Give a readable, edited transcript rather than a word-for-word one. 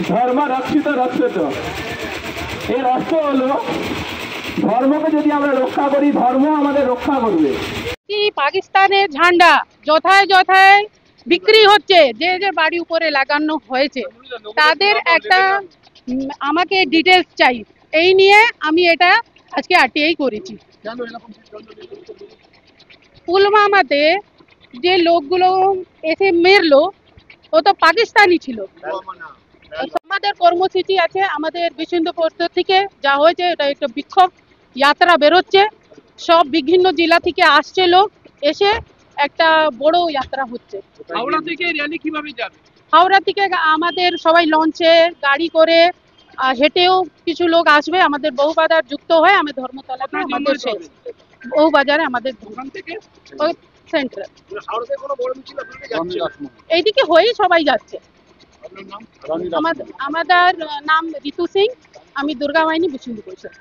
ধর্ম রক্ষিত রক্ষিত। এর অর্থ হলো ধর্মকে যদি আমরা রক্ষা করি, ধর্ম আমাদের রক্ষা করবে। কি পাকিস্তানের ঝান্ডা যথায় যথায় বিক্রি হচ্ছে, যে যে বাড়ি উপরে লাগানো হয়েছে তাদের একটা আমাকে ডিটেলস চাই। এই নিয়ে আমি এটা আজকে আরটিআই করেছি। পুলওয়ামাতে যে লোকগুলো এসে মেরলো ও তো পাকিস্তানি ছিল। আমাদের কর্মসূচি আছে, আমাদের বিশ্বহিন্দু পরিষদ থেকে যা হয়েছে এটা একটা বিক্ষোভ যাত্রা বেরোচ্ছে, সব বিভিন্ন জেলা থেকে আসছে লোক, এসে একটা বড় যাত্রা হচ্ছে। হাওড়া থেকে র্যালি কিভাবে যাবে? হাওড়া থেকে আমাদের সবাই লঞ্চে গাড়ি করে, হেঁটেও কিছু লোক আসবে। আমাদের বহুবাজার যুক্ত হয়ে আমি ধর্মতলাতে আমাদের শেষ বহুবাজারে আমাদের ওখান থেকে সেন্টার হাওড়া থেকে কোনো বড় মিছিল আপনাদের যাচ্ছে? এইদিকে হয়েই সবাই যাচ্ছে। আপনার নাম? আমাদের নাম ঋতু সিং, আমি দুর্গা বাহিনী বিশ্বহিন্দু পরিষদ।